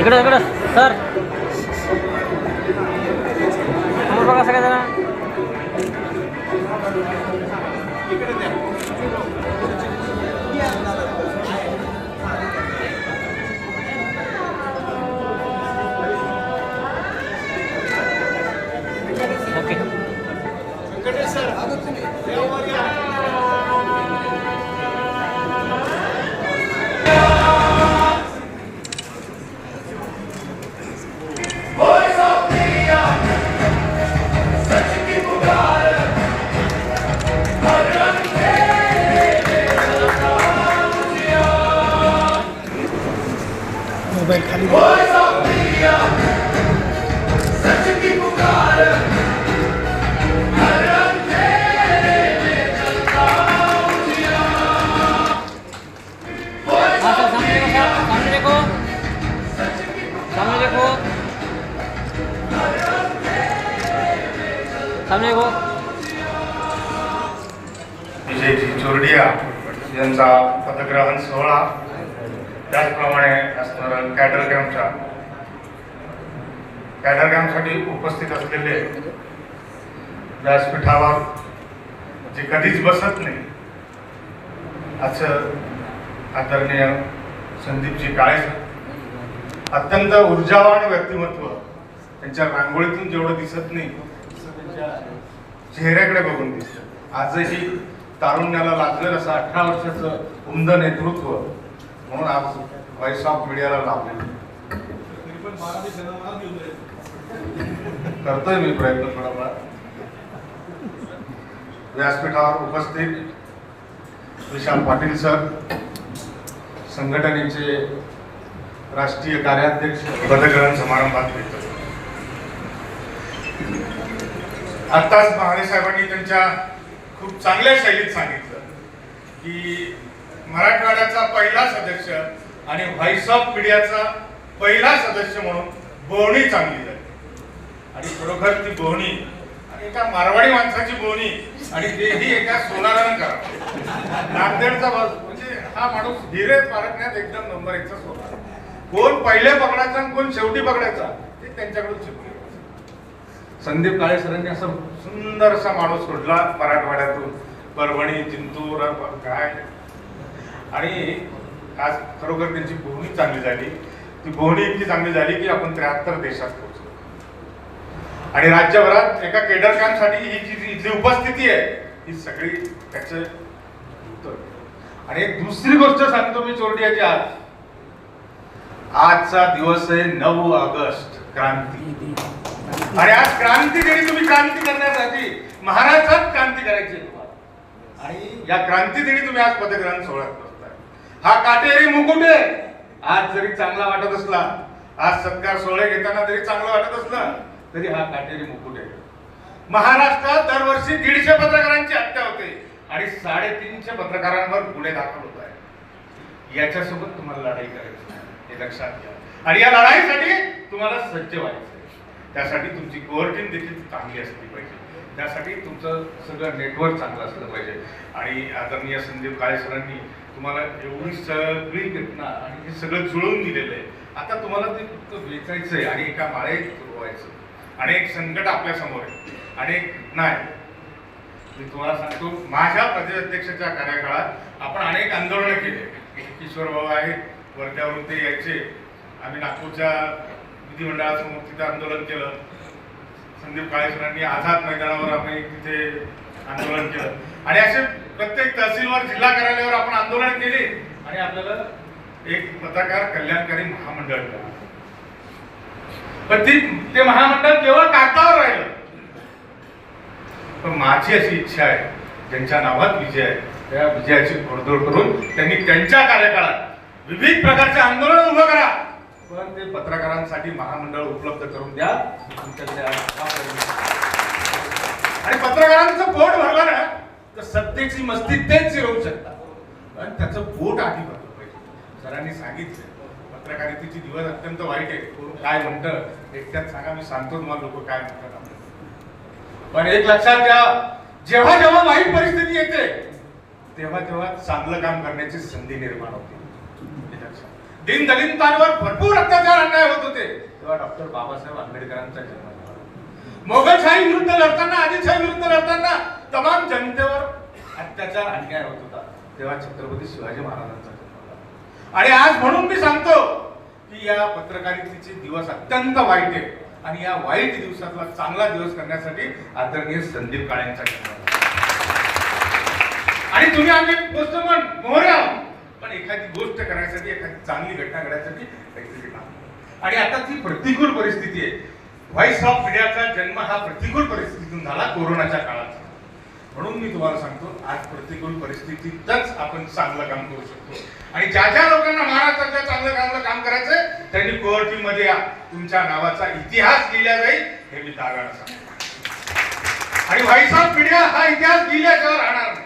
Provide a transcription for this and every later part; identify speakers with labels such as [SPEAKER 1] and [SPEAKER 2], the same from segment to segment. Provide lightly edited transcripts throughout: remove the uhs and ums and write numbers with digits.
[SPEAKER 1] इकडे इकडे सर समोर बघा सगळ्या जण ओके
[SPEAKER 2] मोबाइल खाली
[SPEAKER 1] सामने देखो सामने देखो सामने देखो
[SPEAKER 3] विजयजी चोरडिया यांचा पदग्रहण सोहळा त्याचप्रमाणे असणारं कॅडर कॅम्पसाठी उपस्थित असलेले व्यासपीठावर जे कधीच बसत नाही असं आदरणीय संदीपजी काळे अत्यंत ऊर्जावान व्यक्तिमत्व त्यांच्या रांगोळीतून जेवढं दिसत नाही त्यांच्या चेहऱ्याकडे बघून दिसतं. आजही तारुण्याला लागलेलं असं 18 वर्षाचं उमद नेतृत्व म्हणून आज व्हॉइस ऑफ मीडियाला लाभले. करतोय मी प्रयत्न थोडाफार. व्यासपीठावर उपस्थित विशाल पाटील सर, संघटनेचे राष्ट्रीय कार्याध्यक्ष, पदग्रहण समारंभात भेटतो. आत्ताच महाले साहेबांनी त्यांच्या खूप चांगल्या शैलीत सांगितलं की मराठवाड्याचा पहिला सदस्य आणि व्हॉइस ऑफ मीडियाचा पहिला सदस्य म्हणून बोहणी चांगली झाली. आणि खरोखर ती बोहणी आणि एका मारवाडी माणसाची बोहणी आणि तेही एका सोनारानं करा. नांदेडचा म्हणजे हा माणूस हिरे पारखण्यात एकदम नंबर 1चा सोनार. कोण पहिले पकडायचा आणि कोण शेवटी पकडायचा ते त्यांच्याकडून शिकले. संदीप काळे सरांनी असा सुंदर असा माणूस सोडला मराठवाड्यातून, परभणी, जिंतूर काय. आणि आज खरोखर त्यांची बोहणी चांगली झाली. ती बोहणी इतकी चांगली झाली की आपण 73 देशात पोहोचलो. आणि राज्यभरात एका केडर कॅम्पसाठी ही जी इथली उपस्थिती आहे ही सगळी त्याचं उत्तर. आणि एक दुसरी गोष्ट सांगतो मी चोरडियाची, आजचा दिवस आहे 9 ऑगस्ट, क्रांती. आणि आज क्रांती दिनी तुम्ही क्रांती करण्यासाठी महाराष्ट्रात क्रांती करायची तुम्हाला. आणि या क्रांती दिनी तुम्ही आज पदग्रहण सोहळ्यात बसताय. हा काटेरी मुकुट आहे. आज जरी चांगला वाटत असला, आज सत्कार सोहळे घेताना जरी चांगलं वाटत असलं तरी हा काटेरी मुकुट आहे. महाराष्ट्रात दरवर्षी 150 पत्रकारांची हत्या होते आणि 350 पत्रकारांवर गुन्हे दाखल होत आहेत. याच्यासोबत तुम्हाला लढाई करायची हे लक्षात घ्या. आणि या लढाईसाठी तुम्हाला सज्ज व्हायचं. त्यासाठी तुमची कोअर टीम देखील चांगली असली पाहिजे. त्यासाठी तुमचं सगळं नेटवर्क चांगलं असलं पाहिजे. आणि आदरणीय संदीप काळे सरांनी तुम्हाला एवढी सगळी घटना आणि हे सगळं जुळवून दिलेलं आहे. आता तुम्हाला ते फक्त वेचायचं आहे आणि एका माळेत फिरवायचं. अनेक संकट आपल्या समोर आहे, अनेक नाही. मी तुम्हाला सांगतो, माझ्या प्रदेशाध्यक्षाच्या कार्यकाळात आपण अनेक आंदोलनं केले. किशोर भाऊ आहेत, वर्ध्यावरून ते यायचे. आम्ही नागपूरच्या विधिमंडळासमोर तिथे आंदोलन केलं. संदीप काळे सरांनी आझाद मैदानावर आम्ही तिथे आंदोलन केलं. आणि असे प्रत्येक तहसीलवर, जिल्हा कार्यालयावर आपण आंदोलन केली. आणि आपल्याला एक पत्रकार कल्याणकारी महामंडळ मिळालं. पण ते महामंडळ केवळ कागदावर राहिलं. पण माझी अशी इच्छा आहे, ज्यांच्या नावात विजय आहे त्या विजयाची घोडदौड करून त्यांनी त्यांच्या कार्यकाळात विविध प्रकारचे आंदोलन उभं करा, पण ते पत्रकारांसाठी महामंडळ उपलब्ध करून द्या. आणि पत्रकारांचं पोट भरलं ना तर सत्तेची मस्ती तेच चिरवू शकतात. पण त्याचं पोट आधी भरलं पाहिजे. सरांनी सांगितलं पत्रकारितेची दिवस अत्यंत वाईट आहे. कोण काय म्हणतं एकट्यात सांगा, मी सांगतो तुम्हाला लोक काय म्हणतात. पण एक लक्षात घ्या, जेव्हा जेव्हा वाईट परिस्थिती येते तेव्हा तेव्हा चांगलं काम करण्याची संधी निर्माण होते. दलितांवर भरपूर अत्याचार अन्याय होत होते तेव्हा डॉक्टर बाबासाहेब आंबेडकरांचा जन्म झाला. मोगलशाही विरुद्ध लढताना, आदिलशाही विरुद्ध लढताना तमाम जनतेवर अत्याचार अन्याय होत होता तेव्हा छत्रपती शिवाजी महाराजांचा जन्म झाला. आणि आज म्हणून मी सांगतो की या पत्रकारितेचे दिवस अत्यंत वाईट आहे आणि या वाईट दिवसातला चांगला दिवस करण्यासाठी आदरणीय संदीप काळेंचा जन्म झाला. आणि तुम्ही आम्ही गोष्ट मोहऱ्या, पण एखादी गोष्ट करण्यासाठी, एखादी चांगली घटना घडण्यासाठी काहीतरी काम. आणि आता ती प्रतिकूल परिस्थिती आहे. व्हॉइस ऑफ मीडियाचा जन्म हा प्रतिकूल परिस्थितीतून झाला, कोरोनाच्या काळात. म्हणून मी तुम्हाला सांगतो आज प्रतिकूल परिस्थितीतच आपण चांगलं काम करू शकतो. आणि ज्या ज्या लोकांना महाराष्ट्राच्या चांगलं काम करायचंय त्यांनी कोर टीम मध्ये या. तुमच्या नावाचा इतिहास लिहिला जाईल हे मी दाव्यानं सांगतो. आणि व्हॉइस ऑफ मीडिया हा इतिहास लिहिल्याशिवाय राहणार नाही.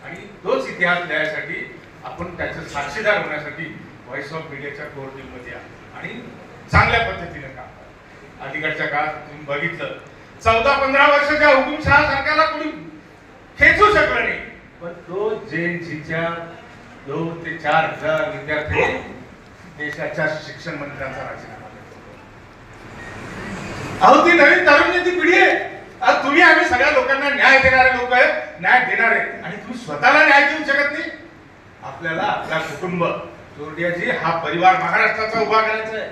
[SPEAKER 3] आणि तोच इतिहास लिहायसाठी आपण त्याचं साक्षीदार होण्यासाठी व्हॉइस ऑफ मीडियाच्या कोर टीम मध्ये या आणि चांगल्या पद्धतीने काम करा. अलीकडच्या काळात तुम्ही बघितलं 14-15 वर्षाच्या हुकुमशहा सरकारला कोणी खेचू शकलं नाही, पण तो JNCच्या 2 ते 4,000 विद्यार्थ्यांनी देशाच्या शिक्षण मंत्र्यांचा राजीनामा दिला. अहो ती नवीन तरुण ती पिढी आहे. आज तुम्ही आम्ही सगळ्या लोकांना न्याय देणारे लोक आहे, न्याय देणारे, आणि तुम्ही स्वतःला न्याय देऊ शकत नाही. आपल्याला आपला कुटुंब चोरडियाजी हा परिवार महाराष्ट्राचा उभा करायचा आहे.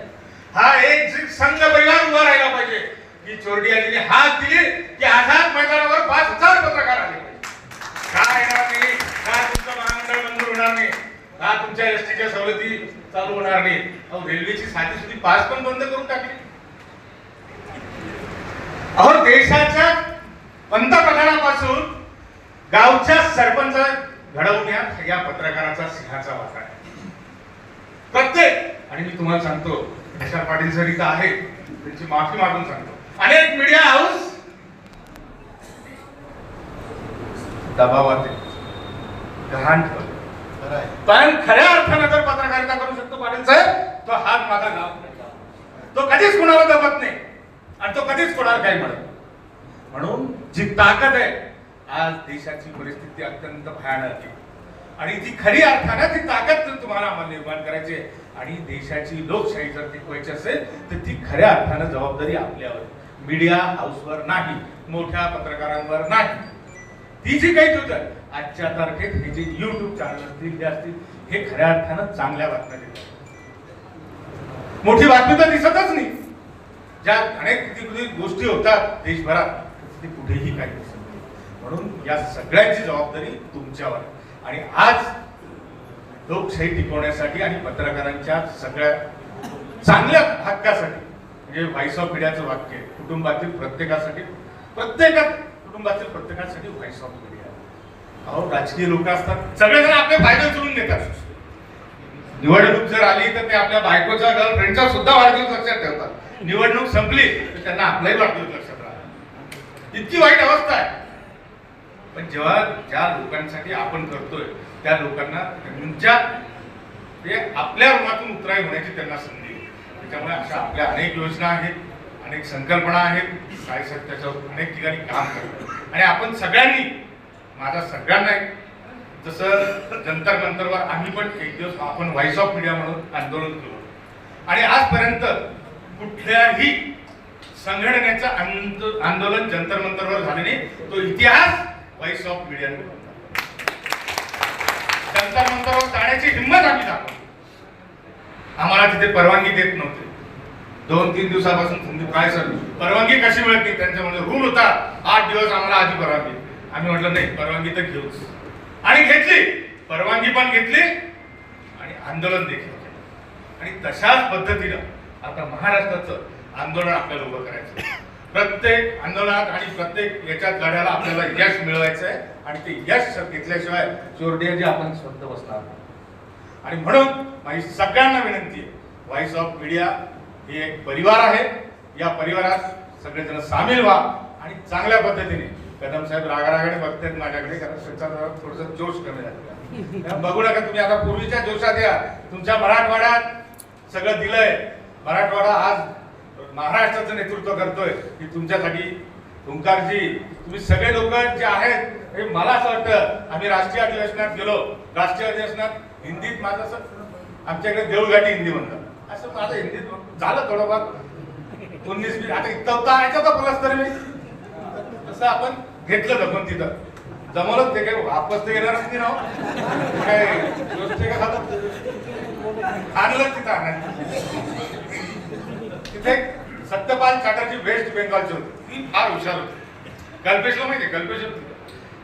[SPEAKER 3] हा एक संघ परिवार उभा राहिला पाहिजे की चोरडियाजीने हात दिले की आझाद मैदानावर 5,000 पत्रकार आले पाहिजे. का येणार नाही? का तुमचं महामंडळ मंजूर होणार नाही? का तुमच्या एसटीच्या सवलती चालू होणार नाही? अहो रेल्वेची साधी सुधी पास पण बंद करून टाकली. अहो देशाच्या पंतप्रधानापासून गावच्या सरपंच घडवण्यात या पत्रकाराचा सिंहाचा वाटा आहे. प्रत्येक, आणि मी तुम्हाला सांगतो तुषार पाटील सर इथं आहे, त्यांची माफी मागून सांगतो, अनेक मीडिया हाऊस दबावात गहाण ठेवले, पण खऱ्या अर्थानं जर पत्रकारिता करू शकतो पाटील साहेब तो हात माझा गाव, तो कधीच कुणाला दबत नाही आणि तो कधीच कोणाला काही म्हणत. म्हणून जी ताकद आहे, आज देशाची परिस्थिती अत्यंत भयानक आहे आणि ती खरी अर्थानं ती ताकद तुम्हाला आम्हाला निर्माण करायची आहे. आणि देशाची लोकशाही जर टिकवायची असेल तर ती खऱ्या अर्थानं जबाबदारी आपल्यावर, मीडिया हाऊसवर नाही, मोठ्या पत्रकारांवर नाही. ती जी काही होत आजच्या तारखेत हे जे YouTube चॅनल असतील हे असतील, हे खऱ्या अर्थानं चांगल्या बातम्या देतात. मोठी बातमी तर दिसतच नाही. ज्या अनेक गोष्टी होतात देशभरात ते कुठेही काही दिसत नाही. म्हणून या सगळ्यांची जबाबदारी तुमच्यावर. आणि आज लोकशाही टिकवण्यासाठी आणि पत्रकारांच्या सगळ्या चांगल्या हक्कासाठी, म्हणजे व्हॉइस ऑफ मीडियाचं वाक्य आहे, कुटुंबातील प्रत्येकासाठी, कुटुंबातील प्रत्येकासाठी व्हॉइस ऑफ मीडिया. अहो राजकीय लोक असतात, सगळेजण आपले फायदे उचलून घेतात. निवडणूक जर आली तर ते आपल्या बायकोचा, गर्लफ्रेंडचा सुद्धा वाढदिवस लक्षात ठेवतात. निवडणूक संपली तर त्यांना आपलाही वाढदिवस लक्षात राहतो. इतकी वाईट अवस्था आहे. पण जेव्हा ज्या लोकांसाठी आपण करतोय त्या लोकांना त्यांच्या ते आपल्या रुमातून उतराई होण्याची त्यांना संधी. त्याच्यामुळे अशा आपल्या अनेक योजना आहेत, अनेक संकल्पना आहेत, काही त्याच्यावर अनेक ठिकाणी काम करतात. आणि आपण सगळ्यांनी, माझा सगळ्यांना जसं जंतर मंतरवर आम्ही पण एक दिवस आपण व्हॉइस ऑफ मीडिया म्हणून आंदोलन केलं आणि आजपर्यंत कुठल्याही संघटनेचं आंदोलन जंतर मंतरवर झाले नाही. तो इतिहास व्हॉइस ऑफ मीडियाने जंतर मंतरवर जाण्याची हिंमत आम्ही दाखवली. आम्हाला तिथे परवानगी देत नव्हते. 2-3 दिवसापासून संदीप काय सर परवानगी कशी मिळत नाही, त्यांच्यामध्ये रूल होता 8 दिवस आम्हाला आधी परवानगी. आम्ही म्हटलं नाही, परवानगी तर घेऊच. आणि घेतली, परवानगी पण घेतली आणि आंदोलन देखील केलं. आणि तशाच पद्धतीनं आता महाराष्ट्राचं आंदोलन आपल्याला उभं करायचं. प्रत्येक आंदोलनात आणि प्रत्येक याच्यात लढ्याला आपल्याला यश मिळवायचं आहे आणि ते यश घेतल्याशिवाय चोरडियाजी आपण स्वतः बसणार. आणि म्हणून माझी सगळ्यांना विनंती आहे, व्हॉइस ऑफ मीडिया ही एक परिवार आहे. या परिवारात सगळेजण सामील व्हा आणि चांगल्या पद्धतीने. कदम साहेब रागारागाने बघतात माझ्याकडे, कारण त्याचा थोडंसं जोश कमी झाला. बघू नका तुम्ही, आता पूर्वीच्या जोशात या. तुमच्या मराठवाड्यात सगळं दिलंय. मराठवाडा आज महाराष्ट्राचं नेतृत्व करतोय की तुमच्यासाठी. ओंकारजी, तुम्ही सगळे लोक जे आहेत हे मला असं वाटतं, आम्ही राष्ट्रीय अधिवेशनात गेलो, राष्ट्रीय अधिवेशनात हिंदीत माझं आमच्याकडे देऊळघाटी हिंदी म्हणतात. असं माझं हिंदीत झालं थोडंफार 19-20 आता इतकं ऐकत बोलास तरी मी तसं आपण घेतलं जमून तिथं जमवलं ते काय वापस ते येणारच नाही राव काय गोष्ट का खात आणलं तिथं तिथे सत्यपाल चॅटर्जी वेस्ट बेंगॉलचे होते. ती फार हुशार होती. कल्पेशला माहिती आहे कल्पेश होती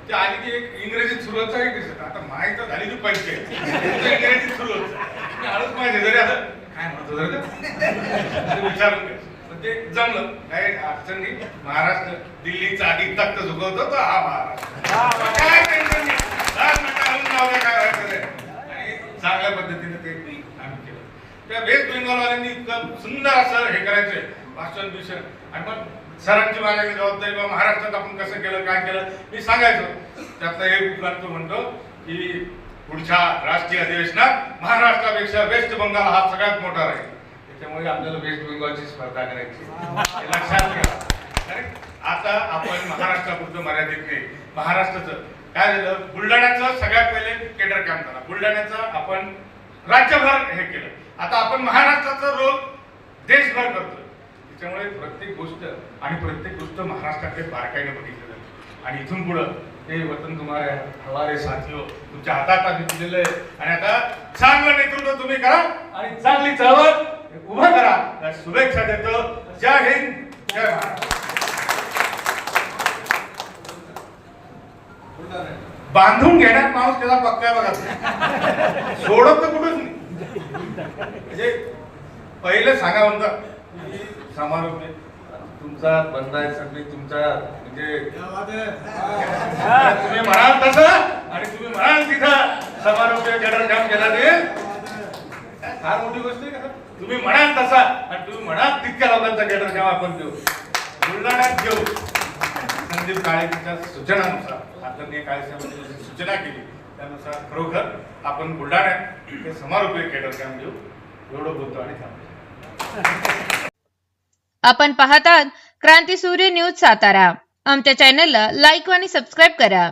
[SPEAKER 3] ते आली की एक इंग्रजीत सुरू होतं एक दिसत आता माहिती झाली ती पंचायत इंग्रजीत सुरू होत हळूच माहिती जरी आता काय म्हणतो जर विचारून घ्या ते जमलं काय अडचण नाही. महाराष्ट्र दिल्लीचा आधी तख्त झुकवतो तो हा महाराष्ट्र काय टेन्शन नाही. काय आणि चांगल्या पद्धतीने ते आम्ही केलं. त्या वेस्ट बेंगॉलवाल्यांनी इतकं सुंदर असं हे करायचंय भाषण बिषण आणि मग सरांची माझ्याकडे जबाबदारी बाबा महाराष्ट्रात आपण कसं केलं काय केलं मी सांगायचो. त्यातला एक तो म्हणतो की पुढच्या राष्ट्रीय अधिवेशनात महाराष्ट्रापेक्षा वेस्ट बंगाल हा सगळ्यात मोठा राहील. त्यामुळे आपल्याला वेस्ट बेंगॉलची स्पर्धा करायची लक्षात घ्या. आता आपण महाराष्ट्रापुरतं मर्यादित नाही. महाराष्ट्राचं काय झालं बुलढाण्याचं सगळ्यात पहिले केडर कॅम्प झाला. बुलढाण्याचं आपण राज्यभर हे केलं. आता आपण महाराष्ट्राचा रोल देशभर करतो. त्याच्यामुळे प्रत्येक गोष्ट महाराष्ट्राकडे बारकाईने बघितलं जाते आणि इथून पुढं ते वतन तुम्हाला हवाले साथियो तुमच्या हातात आम्ही दिलेलं आहे आणि आता चांगलं नेतृत्व तुम्ही करा आणि चांगली चळवळ उभं करा. शुभेच्छा देतो. जय हिंद जय महाराष्ट्र. बांधून घेण्यात माणूस त्याला पक्का बघा सोडत तर कुठंच नाही. म्हणजे पहिलं सांगा म्हणतात समारोप तुमचा बंदायसाठी तुमचा म्हणजे तुम्ही म्हणाल तसं आणि तुम्ही म्हणाल तिथं समारोप गडर काम केला ते फार मोठी गोष्ट आहे का. तुम्ही म्हणाल तसा आणि तुम्ही म्हणाल तितक्या लोकांचा गडर काम आपण देऊ बुलढाण्यात घेऊ. संदीप काळेच्या सूचनानुसार आदरणीय काळेसाहेबांनी सूचना केली त्यानुसार खरोखर आपण बुलढाण्यात समारोपीय केडर काम घेऊ एवढं बोलतो आणि थांबतो.
[SPEAKER 2] आपण पाहतात क्रांती सूर्य न्यूज सातारा. आमच्या चॅनलला लाईक आणि सबस्क्राईब करा.